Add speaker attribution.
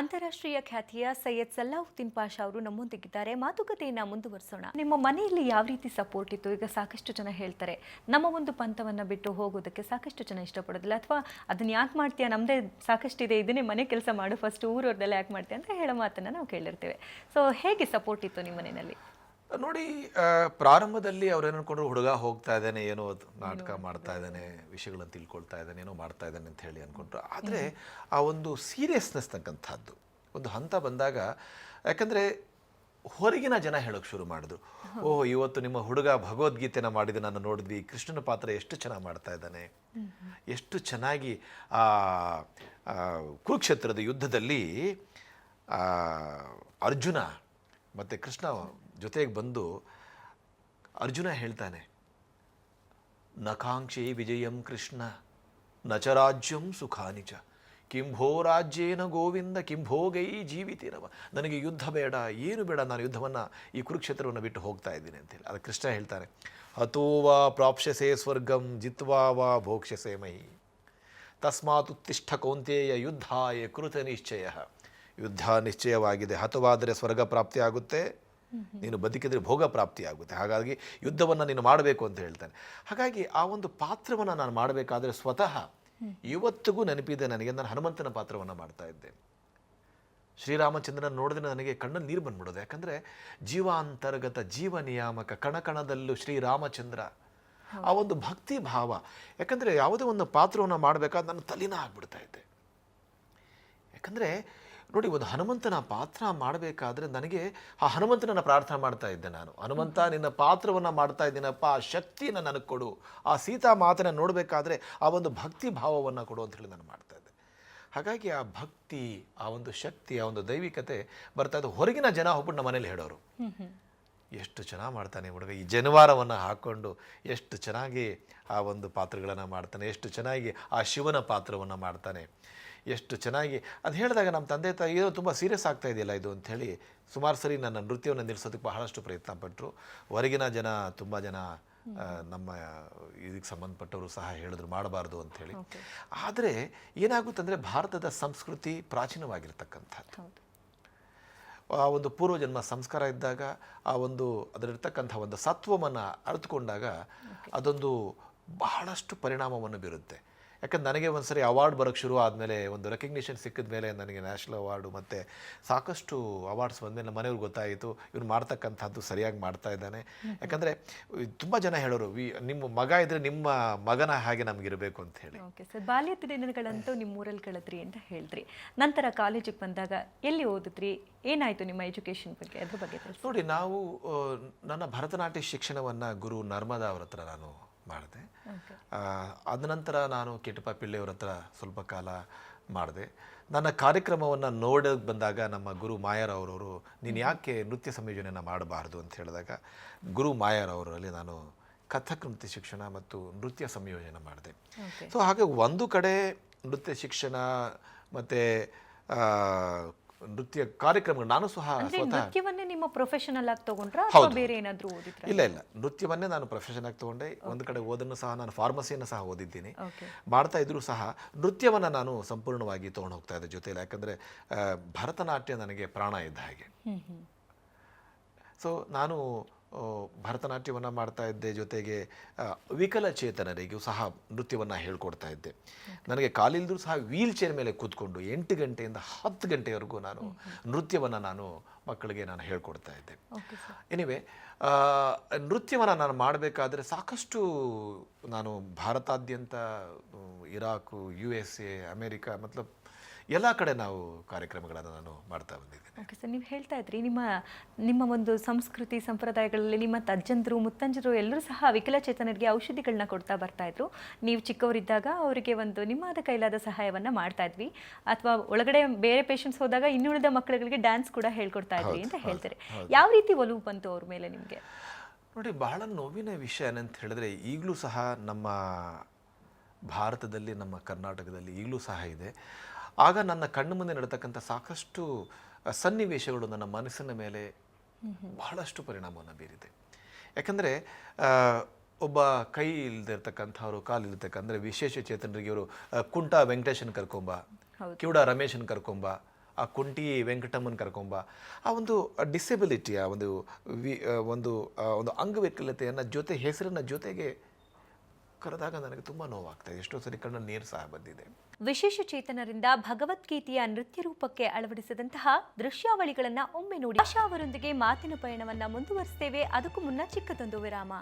Speaker 1: ಅಂತಾರಾಷ್ಟ್ರೀಯ ಖ್ಯಾತಿಯ ಸೈಯದ್ ಸಲಾವುದ್ದೀನ್ ಪಾಷಾ ಅವರು ನಮ್ಮೊಂದಿಗಿದ್ದಾರೆ. ಮಾತುಕತೆಯನ್ನು ಮುಂದುವರಿಸೋಣ. ನಿಮ್ಮ ಮನೆಯಲ್ಲಿ ಯಾವ ರೀತಿ ಸಪೋರ್ಟ್ ಇತ್ತು? ಈಗ ಸಾಕಷ್ಟು ಜನ ಹೇಳ್ತಾರೆ ನಮ್ಮ ಒಂದು ಪಂಥವನ್ನು ಬಿಟ್ಟು ಹೋಗೋದಕ್ಕೆ ಸಾಕಷ್ಟು ಜನ ಇಷ್ಟಪಡೋದಿಲ್ಲ, ಅಥವಾ ಅದನ್ನ ಯಾಕೆ ಮಾಡ್ತೀಯಾ, ನಮ್ಮದೇ ಸಾಕಷ್ಟಿದೆ, ಇದನ್ನೇ ಮನೆ ಕೆಲಸ ಮಾಡು, ಫಸ್ಟ್ ಊರವ್ರದ್ದೆಲ್ಲ ಯಾಕೆ ಮಾಡ್ತೀಯ ಅಂತ ಹೇಳೋ ಮಾತನ್ನು ನಾವು ಕೇಳಿರ್ತೇವೆ. ಸೊ ಹೇಗೆ ಸಪೋರ್ಟ್ ಇತ್ತು ನಿಮ್ಮ ಮನೆಯಲ್ಲಿ?
Speaker 2: ನೋಡಿ, ಪ್ರಾರಂಭದಲ್ಲಿ ಅವ್ರೇನು ಅನ್ಕೊಂಡ್ರು, ಹುಡುಗ ಹೋಗ್ತಾ ಇದ್ದಾನೆ, ಏನೋ ನಾಟಕ ಮಾಡ್ತಾ ಇದ್ದಾನೆ, ವಿಷಯಗಳನ್ನು ತಿಳ್ಕೊಳ್ತಾ ಇದ್ದಾನೆ, ಏನೋ ಮಾಡ್ತಾ ಇದ್ದಾನೆ ಅಂತ ಹೇಳಿ ಅನ್ಕೊಂಡ್ರು. ಆದರೆ ಆ ಒಂದು ಸೀರಿಯಸ್ನೆಸ್ ತಕ್ಕಂಥದ್ದು ಒಂದು ಹಂತ ಬಂದಾಗ, ಯಾಕಂದರೆ ಹೊರಗಿನ ಜನ ಹೇಳೋಕೆ ಶುರು ಮಾಡಿದ್ರು, ಓಹ್ ಇವತ್ತು ನಿಮ್ಮ ಹುಡುಗ ಭಗವದ್ಗೀತೆನ ಮಾಡಿದ ನಾನು ನೋಡಿದ್ವಿ, ಕೃಷ್ಣನ ಪಾತ್ರ ಎಷ್ಟು ಚೆನ್ನಾಗಿ ಮಾಡ್ತಾ ಇದ್ದಾನೆ, ಎಷ್ಟು ಚೆನ್ನಾಗಿ ಕುರುಕ್ಷೇತ್ರದ ಯುದ್ಧದಲ್ಲಿ ಅರ್ಜುನ ಮತ್ತು ಕೃಷ್ಣ ಜೊತೆಗೆ ಬಂದು ಅರ್ಜುನ ಹೇಳ್ತಾನೆ, ನಕಾಂಕ್ಷೆ ವಿಜಯಂ ಕೃಷ್ಣ ನಚ ರಾಜ್ಯಂ ಸುಖಾನಿಚ ಕಿಂಭೋ ರಾಜ್ಯೇನ ಗೋವಿಂದ ಕಿಂಭೋಗೈ ಜೀವಿತೇನವ. ನನಗೆ ಯುದ್ಧ ಬೇಡ, ಏನು ಬೇಡ, ನಾನು ಯುದ್ಧವನ್ನು ಈ ಕುರುಕ್ಷೇತ್ರವನ್ನು ಬಿಟ್ಟು ಹೋಗ್ತಾ ಇದ್ದೀನಿ ಅಂತೇಳಿ. ಅದು ಕೃಷ್ಣ ಹೇಳ್ತಾನೆ, ಹತೋ ವಾ ಪ್ರಾಪ್ಸ್ಯಸೆ ಸ್ವರ್ಗಂ ಜಿತ್ವಾ ವಾ ಭೋಕ್ಷ್ಯಸೆ ಮಹಿ ತಸ್ಮಾತ್ ಉತ್ತಿಷ್ಠ ಕೌಂತೇಯ ಯುದ್ಧಾಯ ಕೃತ ನಿಶ್ಚಯ. ಯುದ್ಧ ನಿಶ್ಚಯವಾಗಿದೆ, ಹತವಾದರೆ ಸ್ವರ್ಗ ಪ್ರಾಪ್ತಿ ಆಗುತ್ತೆ, ನೀನು ಬದುಕಿದ್ರೆ ಭೋಗ ಪ್ರಾಪ್ತಿ ಆಗುತ್ತೆ, ಹಾಗಾಗಿ ಯುದ್ಧವನ್ನು ನೀನು ಮಾಡಬೇಕು ಅಂತ ಹೇಳ್ತಾನೆ. ಹಾಗಾಗಿ ಆ ಒಂದು ಪಾತ್ರವನ್ನು ನಾನು ಮಾಡಬೇಕಾದ್ರೆ ಸ್ವತಃ ಇವತ್ತಿಗೂ ನೆನಪಿದೆ ನನಗೆ, ನಾನು ಹನುಮಂತನ ಪಾತ್ರವನ್ನು ಮಾಡ್ತಾ ಇದ್ದೆ. ಶ್ರೀರಾಮಚಂದ್ರನ ನೋಡಿದ್ರೆ ನನಗೆ ಕಣ್ಣಲ್ಲಿ ನೀರು ಬಂದ್ಬಿಡೋದು. ಯಾಕಂದರೆ ಜೀವಾಂತರ್ಗತ ಜೀವ ನಿಯಾಮಕ ಕಣಕಣದಲ್ಲೂ ಶ್ರೀರಾಮಚಂದ್ರ, ಆ ಒಂದು ಭಕ್ತಿ ಭಾವ. ಯಾಕಂದರೆ ಯಾವುದೇ ಒಂದು ಪಾತ್ರವನ್ನು ಮಾಡಬೇಕಾದ್ರೆ ನಾನು ತಲ್ಲಿನ ಆಗ್ಬಿಡ್ತಾ ಇದ್ದೆ. ಯಾಕಂದರೆ ನೋಡಿ, ಒಂದು ಹನುಮಂತನ ಪಾತ್ರ ಮಾಡಬೇಕಾದ್ರೆ ನನಗೆ ಆ ಹನುಮಂತನನ್ನು ಪ್ರಾರ್ಥನೆ ಮಾಡ್ತಾ ಇದ್ದೆ ನಾನು, ಹನುಮಂತ ನಿನ್ನ ಪಾತ್ರವನ್ನು ಮಾಡ್ತಾ ಇದ್ದೀನಪ್ಪ, ಆ ಶಕ್ತಿಯನ್ನು ನನಗೆ ಕೊಡು, ಆ ಸೀತಾ ಮಾತನ್ನು ನೋಡಬೇಕಾದ್ರೆ ಆ ಒಂದು ಭಕ್ತಿ ಭಾವವನ್ನು ಕೊಡು ಅಂತ ಹೇಳಿ ನಾನು ಮಾಡ್ತಾ ಇದ್ದೆ. ಹಾಗಾಗಿ ಆ ಭಕ್ತಿ, ಆ ಒಂದು ಶಕ್ತಿ, ಆ ಒಂದು ದೈವಿಕತೆ ಬರ್ತಾ ಇದ್ದು. ಹೊರಗಿನ ಜನ ಹೋಗ್ಬಿಟ್ಟು ನಮ್ಮ ಮನೇಲಿ ಹೇಳೋರು, ಎಷ್ಟು ಚೆನ್ನಾಗಿ ಮಾಡ್ತಾನೆ ಹುಡುಗ, ಈ ಜನಿವಾರವನ್ನು ಹಾಕ್ಕೊಂಡು ಎಷ್ಟು ಚೆನ್ನಾಗಿ ಆ ಒಂದು ಪಾತ್ರಗಳನ್ನು ಮಾಡ್ತಾನೆ, ಎಷ್ಟು ಚೆನ್ನಾಗಿ ಆ ಶಿವನ ಪಾತ್ರವನ್ನು ಮಾಡ್ತಾನೆ, ಎಷ್ಟು ಚೆನ್ನಾಗಿ ಅದು ಹೇಳಿದಾಗ ನಮ್ಮ ತಂದೆ ತಾಯಿ ಏನೋ ತುಂಬ ಸೀರಿಯಸ್ ಆಗ್ತಾ ಇದೆಯಲ್ಲ ಇದು ಅಂಥೇಳಿ ಸುಮಾರು ಸರಿ ನನ್ನ ನೃತ್ಯವನ್ನು ನಿಲ್ಲಿಸೋದಕ್ಕೆ ಬಹಳಷ್ಟು ಪ್ರಯತ್ನ ಪಟ್ಟರು. ಹೊರಗಿನ ಜನ ತುಂಬ ಜನ ನಮ್ಮ ಇದಕ್ಕೆ ಸಂಬಂಧಪಟ್ಟವರು ಸಹ ಹೇಳಿದ್ರು ಮಾಡಬಾರ್ದು ಅಂಥೇಳಿ. ಆದರೆ ಏನಾಗುತ್ತಂದರೆ ಭಾರತದ ಸಂಸ್ಕೃತಿ ಪ್ರಾಚೀನವಾಗಿರ್ತಕ್ಕಂಥದ್ದು, ಆ ಒಂದು ಪೂರ್ವಜನ್ಮ ಸಂಸ್ಕಾರ ಇದ್ದಾಗ ಆ ಒಂದು ಅದರಲ್ಲಿರ್ತಕ್ಕಂಥ ಒಂದು ಸತ್ವವನ್ನು ಅರಿತುಕೊಂಡಾಗ ಅದೊಂದು ಬಹಳಷ್ಟು ಪರಿಣಾಮವನ್ನು ಬೀರುತ್ತೆ. ಯಾಕಂದ್ರೆ ನನಗೆ ಒಂದು ಸರಿ ಅವಾರ್ಡ್ ಬರೋಕ್ಕೆ ಶುರು ಆದಮೇಲೆ, ಒಂದು ರೆಕಗ್ನಿಷನ್ ಸಿಕ್ಕಿದ ಮೇಲೆ, ನನಗೆ ನ್ಯಾಷನಲ್ ಅವಾರ್ಡು ಮತ್ತು ಸಾಕಷ್ಟು ಅವಾರ್ಡ್ಸ್ ಬಂದಮೇಲೆ ನಮ್ಮ ಮನೆಯವ್ರಿಗೆ ಗೊತ್ತಾಯಿತು, ಇವನು ಮಾಡ್ತಕ್ಕಂಥದ್ದು ಸರಿಯಾಗಿ ಮಾಡ್ತಾ ಇದ್ದಾನೆ. ಯಾಕಂದರೆ ತುಂಬ ಜನ ಹೇಳೋರು, ನಿಮ್ಮ ಮಗ ಇದ್ದರೆ ನಿಮ್ಮ ಮಗನ ಹಾಗೆ ನಮಗಿರಬೇಕು ಅಂತ ಹೇಳಿ.
Speaker 1: ಓಕೆ ಸರ್, ಬಾಲ್ಯದ ದಿನಗಳಂತೂ ನಿಮ್ಮ ಊರಲ್ಲಿ ಕಳೆದ್ರಿ ಅಂತ ಹೇಳಿದ್ರಿ. ನಂತರ ಕಾಲೇಜಿಗೆ ಬಂದಾಗ ಎಲ್ಲಿ ಓದಿದ್ರಿ, ಏನಾಯಿತು ನಿಮ್ಮ ಎಜುಕೇಷನ್ ಬಗ್ಗೆ, ಅದ್ರ ಬಗ್ಗೆ
Speaker 2: ನೋಡಿ, ನಾವು ನನ್ನ ಭರತನಾಟ್ಯ ಶಿಕ್ಷಣವನ್ನು ಗುರು ನರ್ಮದಾ ಅವ್ರ ಹತ್ರ ನಾನು ಮಾಡಿದೆ. ಅದ ನಂತರ ನಾನು ಕಿಟ್ಟಪ್ಪ ಪಿಳ್ಳೆಯವ್ರ ಹತ್ರ ಸ್ವಲ್ಪ ಕಾಲ ಮಾಡಿದೆ. ನನ್ನ ಕಾರ್ಯಕ್ರಮವನ್ನು ನೋಡೋಕೆ ಬಂದಾಗ ನಮ್ಮ ಗುರು ಮಾಯಾರ್ ಅವರವರು, ನೀನು ಯಾಕೆ ನೃತ್ಯ ಸಂಯೋಜನೆಯನ್ನು ಮಾಡಬಾರ್ದು ಅಂತ ಹೇಳಿದಾಗ, ಗುರು ಮಾಯಾರ್ ಅವರಲ್ಲಿ ನಾನು ಕಥಕ್ ನೃತ್ಯ ಶಿಕ್ಷಣ ಮತ್ತು ನೃತ್ಯ ಸಂಯೋಜನೆ ಮಾಡಿದೆ. ಸೊ ಹಾಗೆ ಒಂದು ಕಡೆ ನೃತ್ಯ ಶಿಕ್ಷಣ ಮತ್ತು ನೃತ್ಯ ಕಾರ್ಯಕ್ರಮಗಳು ನಾನು ಸಹ
Speaker 1: ನೃತ್ಯವನ್ನೇ ನಿಮ್ಮ ಪ್ರೊಫೆಷನಲ್ ಆಗಿ ತಗೊಂಡ್ರಾ ಅಥವಾ ಬೇರೆ ಏನಾದರೂ ಓದಿದ್ರಾ?
Speaker 2: ಇಲ್ಲ, ನೃತ್ಯವನ್ನೇ ನಾನು ಪ್ರೊಫೆಷನ್ ಆಗಿ ತಗೊಂಡೆ. ಒಂದು ಕಡೆ ಓದನ್ನು ಸಹ ನಾನು ಫಾರ್ಮಸಿಯನ್ನು ಸಹ ಓದಿದ್ದೀನಿ. ಮಾಡ್ತಾ ಇದ್ರೂ ಸಹ ನೃತ್ಯವನ್ನು ನಾನು ಸಂಪೂರ್ಣವಾಗಿ ತೊಗೊಂಡು ಹೋಗ್ತಾ ಇದ್ದೆ ಜೊತೆಯಲ್ಲಿ. ಯಾಕಂದರೆ ಭರತನಾಟ್ಯ ನನಗೆ ಪ್ರಾಣ ಇದ್ದ ಹಾಗೆ. ಸೊ ನಾನು ಭರತನಾಟ್ಯವನ್ನು ಮಾಡ್ತಾ ಇದ್ದೆ, ಜೊತೆಗೆ ವಿಕಲಚೇತನರಿಗೂ ಸಹ ನೃತ್ಯವನ್ನು ಹೇಳ್ಕೊಡ್ತಾ ಇದ್ದೆ. ನನಗೆ ಕಾಲಿಲ್ದರೂ ಸಹ ವೀಲ್ ಚೇರ್ ಮೇಲೆ ಕೂತ್ಕೊಂಡು 8 ಗಂಟೆಯಿಂದ 10 ಗಂಟೆವರೆಗೂ ನಾನು ನೃತ್ಯವನ್ನು ನಾನು ಮಕ್ಕಳಿಗೆ ನಾನು ಹೇಳ್ಕೊಡ್ತಾ ಇದ್ದೆ. ಎನಿವೆ, ನೃತ್ಯವನ್ನು ನಾನು ಮಾಡಬೇಕಾದ್ರೆ ಸಾಕಷ್ಟು ನಾನು ಭಾರತಾದ್ಯಂತ ಇರಾಕು, USA, ಅಮೇರಿಕಾ, ಮತ್ಲಬ್ ಎಲ್ಲ ಕಡೆ ನಾವು ಕಾರ್ಯಕ್ರಮಗಳನ್ನು ನಾನು ಮಾಡ್ತಾ ಬಂದಿದ್ದೇನೆ.
Speaker 1: ಓಕೆ ಸರ್, ನೀವು ಹೇಳ್ತಾ ಇದ್ರಿ ನಿಮ್ಮ ಒಂದು ಸಂಸ್ಕೃತಿ ಸಂಪ್ರದಾಯಗಳಲ್ಲಿ ನಿಮ್ಮ ತಜ್ಜಂದರು ಮುತ್ತಂಜರು ಎಲ್ಲರೂ ಸಹ ವಿಕಲಚೇತನರಿಗೆ ಔಷಧಿಗಳನ್ನ ಕೊಡ್ತಾ ಬರ್ತಾ ಇದ್ರು. ನೀವು ಚಿಕ್ಕವರಿದ್ದಾಗ ಅವರಿಗೆ ಒಂದು ನಿಮ್ಮಾದ ಕೈಲಾದ ಸಹಾಯವನ್ನು ಮಾಡ್ತಾ ಇದ್ವಿ, ಅಥವಾ ಒಳಗಡೆ ಬೇರೆ ಪೇಷಂಟ್ಸ್ ಹೋದಾಗ ಇನ್ನುಳಿದ ಮಕ್ಕಳುಗಳಿಗೆ ಡ್ಯಾನ್ಸ್ ಕೂಡ ಹೇಳ್ಕೊಡ್ತಾ ಇದ್ರಿ ಅಂತ ಹೇಳ್ತಾರೆ. ಯಾವ ರೀತಿ ಒಲವು ಬಂತು ಅವ್ರ ಮೇಲೆ ನಿಮಗೆ?
Speaker 2: ನೋಡಿ, ಬಹಳ ನೋವಿನ ವಿಷಯ ಏನಂತ ಹೇಳಿದ್ರೆ, ಈಗಲೂ ಸಹ ನಮ್ಮ ಭಾರತದಲ್ಲಿ, ನಮ್ಮ ಕರ್ನಾಟಕದಲ್ಲಿ ಈಗಲೂ ಸಹ ಇದೆ. ಆಗ ನನ್ನ ಕಣ್ಣು ಮುಂದೆ ನಡತಕ್ಕಂಥ ಸಾಕಷ್ಟು ಸನ್ನಿವೇಶಗಳು ನನ್ನ ಮನಸ್ಸಿನ ಮೇಲೆ ಬಹಳಷ್ಟು ಪರಿಣಾಮವನ್ನು ಬೀರಿದೆ. ಯಾಕಂದರೆ ಒಬ್ಬ ಕೈ ಇಲ್ದಿರ್ತಕ್ಕಂಥವ್ರು, ಕಾಲು ಇಲ್ದಿರ್ತಕ್ಕಂಥ ವಿಶೇಷ ಚೇತನರಿಗೆ ಇವರು ಕುಂಟ ವೆಂಕಟೇಶನ್ ಕರ್ಕೊಂಬ, ಕಿವುಡ ರಮೇಶನ್ ಕರ್ಕೊಂಬ, ಆ ಕುಂಟಿ ವೆಂಕಟಮ್ಮನ ಕರ್ಕೊಂಬ, ಆ ಒಂದು ಡಿಸೆಬಿಲಿಟಿಯ ಒಂದು ಅಂಗವೈಕಲ್ಯತೆಯನ್ನು ಹೆಸರನ್ನ ಜೊತೆಗೆ ಕರೆದಾಗ ನನಗೆ ತುಂಬ ನೋವಾಗ್ತಾಯಿದೆ. ಎಷ್ಟೋ ಸರಿ ಕಣ್ಣಲ್ಲಿ ನೀರು ಸಹ ಬಂದಿದೆ.
Speaker 1: ವಿಶೇಷ ಚೇತನರಿಂದ ಭಗವದ್ಗೀತೆಯ ನೃತ್ಯ ರೂಪಕ್ಕೆ ಅಳವಡಿಸಿದಂತಹ ದೃಶ್ಯಾವಳಿಗಳನ್ನ ಒಮ್ಮೆ ನೋಡಿ. ಆಶಾ ಅವರೊಂದಿಗೆ ಮಾತಿನ ಪಯಣವನ್ನ ಮುಂದುವರಿಸ್ತೇವೆ. ಅದಕ್ಕೂ ಮುನ್ನ ಚಿಕ್ಕದೊಂದು ವಿರಾಮ.